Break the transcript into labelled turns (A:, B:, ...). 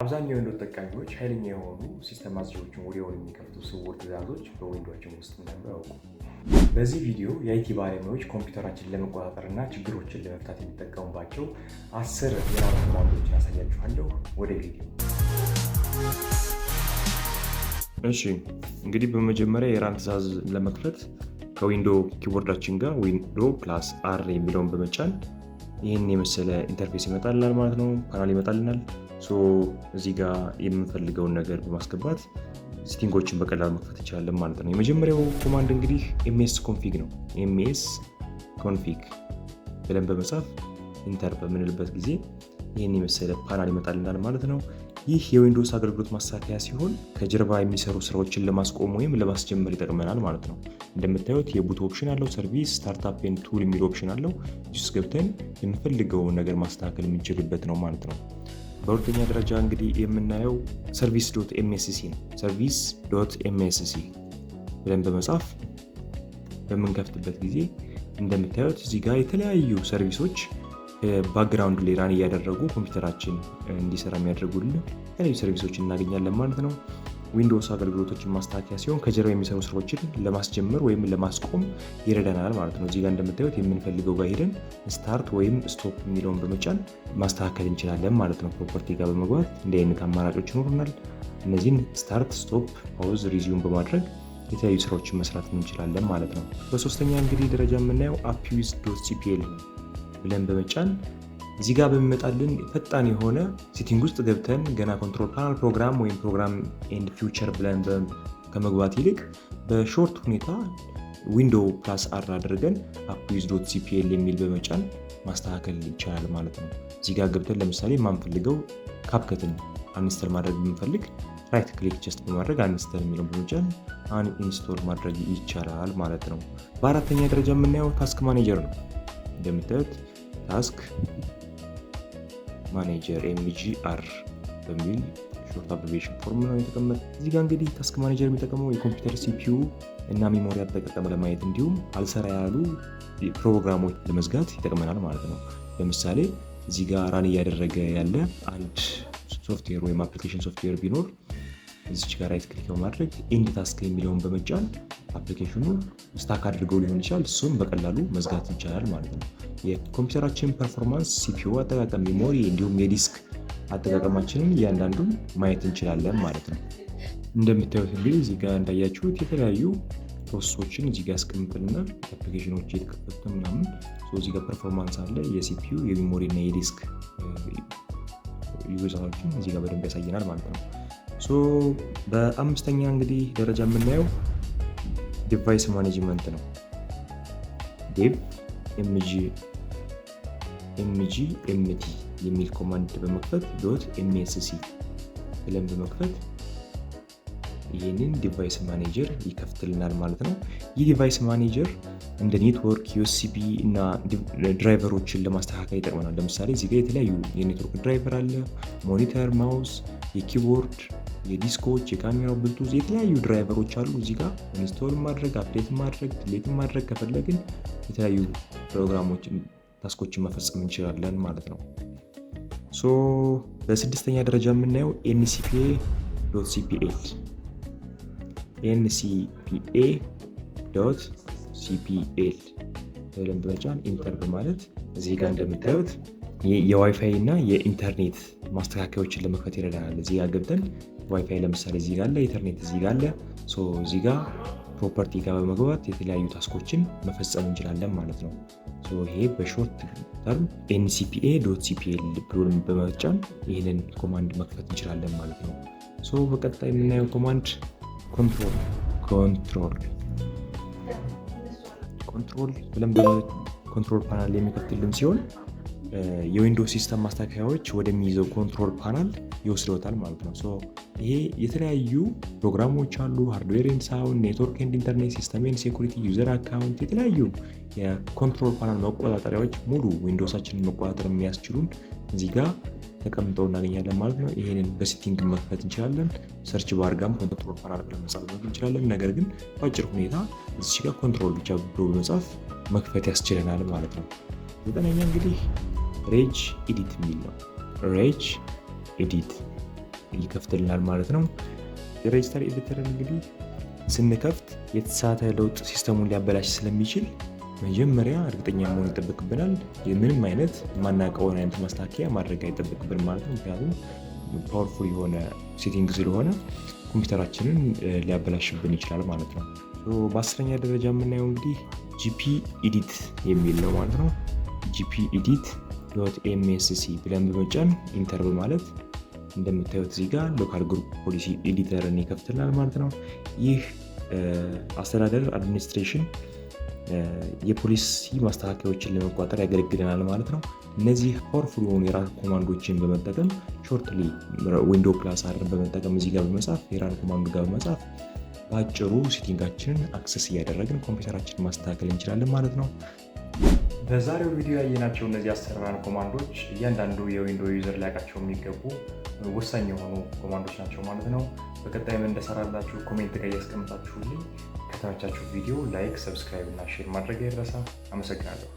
A: አብዛኛው የዊንዶውስ ተጠቃሚዎች ኃይለኛ የሆኑ ሲስተም ማዘዣዎችን ወዲያውኑ የሚከፍቱ ስውር ትዕዛዞች በዊንዶውችን ውስጥ እንዳሉ ያውቁ። በዚህ ቪዲዮ የአይቲ ባለሙያዎች ኮምፒውተራችንን ለመቆጣጠርና ችግሮችን ለመፍታት የሚጠቀሙባቸው 10 የራም ኮማንዶችን ያሳያችኋለሁ። ወደ ቪዲዮ። እሺ እንግዲህ በመጀመሪያ የራም ትዕዛዝ ለመክፈት ከዊንዶው ኪቦርዳችን ጋር ዊንዶው ፕላስ አር የሚለውን በመጫን ይህን የመሰለ ኢንተርፌስ ይመጣልናል ማለት ነው። ፓናል ይመጣልናል። እዚህ ጋር የምንፈልገውን ነገር በማስገባት ሴቲንጎችን በቀላሉ መክፈት እንችላለን ማለት ነው። የመጀመሪያው ኮማንድ እንግዲህ ኤምኤስ ኮንፊግ ነው። ኤምኤስ ኮንፊግ ብለን በመጻፍ ኢንተር በምንልበት ጊዜ ይህን የመሰለ ፓናል ይመጣልናል ማለት ነው። ይህ የዊንዶውስ አገልግሎት ማስተካከያ ሲሆን ከጀርባ የሚሰሩ ስራዎችን ለማስቆም ወይም ለማስጀመር ይጠቅመናል ማለት ነው። እንደምታዩት የቡት ኦፕሽን አለው፣ ሰርቪስ፣ ስታርታፕ ኤንድ ቱል የሚል ኦፕሽን አለው። እዚህ ውስጥ ገብተን የምንፈልገውን ነገር ማስተካከል የምንችልበት ነው ማለት ነው። በሁለተኛ ደረጃ እንግዲህ የምናየው ሰርቪስ ዶት ኤምኤስሲ ነው። ሰርቪስ ዶት ኤምኤስሲ ብለን በመጻፍ በምንከፍትበት ጊዜ እንደምታዩት እዚህ ጋር የተለያዩ ሰርቪሶች ባክግራውንድ ላይ ራን እያደረጉ ኮምፒውተራችን እንዲሰራ የሚያደርጉልን የተለያዩ ሰርቪሶችን እናገኛለን ማለት ነው። ዊንዶውስ አገልግሎቶችን ማስተካከያ ሲሆን ከጀርባ የሚሰሩ ስራዎችን ለማስጀመር ወይም ለማስቆም ይረዳናል ማለት ነው። እዚህ ጋር እንደምታዩት የምንፈልገው ጋር ሄደን ስታርት ወይም ስቶፕ የሚለውን በመጫን ማስተካከል እንችላለን ማለት ነው። ፕሮፐርቲ ጋር በመግባት እንዲህ አይነት አማራጮች ይኖሩናል። እነዚህን ስታርት፣ ስቶፕ፣ ፓውዝ፣ ሪዚዩም በማድረግ የተለያዩ ስራዎችን መስራት እንችላለን ማለት ነው። በሶስተኛ እንግዲህ ደረጃ የምናየው አፕዩዝ ዶት ሲፒኤል ብለን በመጫን እዚህ ጋር በሚመጣልን ፈጣን የሆነ ሴቲንግ ውስጥ ገብተን ገና ኮንትሮል ፓናል ፕሮግራም ወይም ፕሮግራም ኤንድ ፊውቸር ብለን ከመግባት ይልቅ በሾርት ሁኔታ ዊንዶው ፕላስ አር አድርገን አፕዩዝ ዶት ሲፒኤል የሚል በመጫን ማስተካከል ይቻላል ማለት ነው። እዚህ ጋር ገብተን ለምሳሌ የማንፈልገው ካፕከትን አንስተር ማድረግ የምንፈልግ ራይት ክሊክ ጀስት በማድረግ አንስተር የሚለውን በመጫን አንኢንስቶል ማድረግ ይቻላል ማለት ነው። በአራተኛ ደረጃ የምናየው ታስክ ማኔጀር ነው። እንደምታዩት ታስክ ማኔጀር ኤምጂአር በሚል ሾርት አብሪቬሽን ፎርም ነው የተቀመጠ። እዚህ ጋር እንግዲህ ታስክ ማኔጀር የሚጠቀመው የኮምፒውተር ሲፒዩ እና ሜሞሪ አጠቃቀም ለማየት እንዲሁም አልሰራ ያሉ ፕሮግራሞች ለመዝጋት ይጠቅመናል ማለት ነው። ለምሳሌ እዚህ ጋር ራን እያደረገ ያለ አንድ ሶፍትዌር ወይም አፕሊኬሽን ሶፍትዌር ቢኖር እዚች ጋር ራይት ክሊክ በማድረግ ኢንድ ታስክ የሚለውን በመጫን አፕሊኬሽኑ ስታክ አድርገው ሊሆን ይችላል፣ እሱም በቀላሉ መዝጋት ይቻላል ማለት ነው። የኮምፒውተራችን ፐርፎርማንስ፣ ሲፒዩ አጠቃቀም፣ ሜሞሪ እንዲሁም የዲስክ አጠቃቀማችንን እያንዳንዱን ማየት እንችላለን ማለት ነው። እንደምታዩት እንግዲህ እዚህ ጋር እንዳያችሁት የተለያዩ ፕሮሰሶችን እዚህ ጋር ያስቀምጥልና አፕሊኬሽኖች የተከፈቱ ምናምን እዚህ ጋር ፐርፎርማንስ አለ፣ የሲፒዩ የሜሞሪ እና የዲስክ ዩዘሮችን እዚህ ጋር በደንብ ያሳየናል ማለት ነው። በአምስተኛ እንግዲህ ደረጃ የምናየው ዲቫይስ ማኔጅመንት ነው። ዴቭ ኤምቲ የሚል ኮማንድ በመክፈት ዶት ኤምኤስሲ ብለን በመክፈት ይህንን ዲቫይስ ማኔጀር ይከፍትልናል ማለት ነው። ይህ ዲቫይስ ማኔጀር እንደ ኔትወርክ፣ ዩኤስቢ እና ድራይቨሮችን ለማስተካከል ይጠቅመናል። ለምሳሌ እዚህ ጋር የተለያዩ የኔትወርክ ድራይቨር አለ፣ ሞኒተር፣ ማውስ፣ የኪቦርድ፣ የዲስኮች፣ የካሜራው ብሉቱዝ የተለያዩ ድራይቨሮች አሉ። እዚህ ጋር ኢንስቶል ማድረግ፣ አፕዴት ማድረግ፣ ዲሌት ማድረግ ከፈለግን የተለያዩ ፕሮግራሞችን ታስኮችን መፈጸም እንችላለን ማለት ነው። በስድስተኛ ደረጃ የምናየው ኤንሲፒኤ ዶት ሲፒኤል ብለን በመጫን ኢንተር በማለት እዚህ ጋር እንደምታዩት የዋይፋይ እና የኢንተርኔት ማስተካከያዎችን ለመክፈት ይረዳናል። እዚህ ጋር ገብተን ዋይፋይ ለምሳሌ እዚህ ጋር አለ፣ ኢንተርኔት እዚህ ጋር አለ። እዚህ ጋር ፕሮፐርቲ ጋር በመግባት የተለያዩ ታስኮችን መፈጸም እንችላለን ማለት ነው። ይሄ በሾርት ተርም ኤንሲፒኤ ዶት ሲፒኤል ብሎን በመጫን ይህንን ኮማንድ መክፈት እንችላለን ማለት ነው። በቀጣይ የምናየው ኮማንድ ኮንትሮል ብለን በኮንትሮል ፓናል የሚከፍትልን ሲሆን የዊንዶውስ ሲስተም ማስተካከያዎች ወደሚይዘው ኮንትሮል ፓናል ይወስደውታል ማለት ነው። ይሄ የተለያዩ ፕሮግራሞች አሉ፣ ሃርድዌር ኤንድ ሳውንድ፣ ኔትወርክ ኤንድ ኢንተርኔት፣ ሲስተም ኤንድ ሴኩሪቲ፣ ዩዘር አካውንት፣ የተለያዩ የኮንትሮል ፓናል መቆጣጠሪያዎች ሙሉ ዊንዶውሳችንን መቆጣጠር የሚያስችሉን እዚህ ጋር ተቀምጠው እናገኛለን ማለት ነው። ይሄንን በሴቲንግ መክፈት እንችላለን። ሰርች ባር ጋም ኮንትሮል ፓናል ብለን መጻፍ እንችላለን። ነገር ግን በአጭር ሁኔታ እዚህ ጋር ኮንትሮል ብቻ ብሎ በመጻፍ መክፈት ያስችለናል ማለት ነው። ዘጠነኛ እንግዲህ ሬጅ ኤዲት የሚል ነው። ሬጅ ኤዲት ይከፍትልናል ማለት ነው። የሬጅስተር ኤዲተርን እንግዲህ ስንከፍት የተሳሳተ ለውጥ ሲስተሙን ሊያበላሽ ስለሚችል መጀመሪያ እርግጠኛ መሆን ይጠበቅብናል። ምንም አይነት የማናውቀውን አይነት ማስተካከያ ማድረግ አይጠበቅብን ማለት ነው። ምክንያቱም ፓወርፉል የሆነ ሴቲንግ ስለሆነ ኮምፒውተራችንን ሊያበላሽብን ይችላል ማለት ነው። በ10ኛ ደረጃ የምናየው እንግዲህ ጂፒ ኢዲት የሚል ነው ማለት ነው። ጂፒ ኢዲት .msc ብለን በመጫን ኢንተር በማለት እንደምታዩት እዚህ ጋር ሎካል ግሩፕ ፖሊሲ ኤዲተርን ይከፍትልናል ማለት ነው። ይህ አስተዳደር አድሚኒስትሬሽን የፖሊሲ ማስተካከያዎችን ለመቆጣጠር ያገለግለናል ማለት ነው። እነዚህ ፓወርፉል የሆኑ የራን ኮማንዶችን በመጠቀም ሾርትሊ ዊንዶው ፕላስ አርን በመጠቀም እዚህ ጋር በመጻፍ የራን ኮማንዶ ጋር በመጻፍ በአጭሩ ሴቲንጋችንን አክሰስ እያደረግን ኮምፒውተራችንን ማስተካከል እንችላለን ማለት ነው። በዛሬው ቪዲዮ ያየናቸው እነዚህ 10 ራን ኮማንዶች እያንዳንዱ የዊንዶው ዩዘር ሊያውቃቸው የሚገቡ ወሳኝ የሆኑ ኮማንዶች ናቸው ማለት ነው። በቀጣይም እንደሰራላችሁ ኮሜንት ላይ ያስቀምጣችሁልኝ። ከተመቻችሁ ቪዲዮ ላይክ፣ ሰብስክራይብ እና ሼር ማድረግ አይረሳ። አመሰግናለሁ።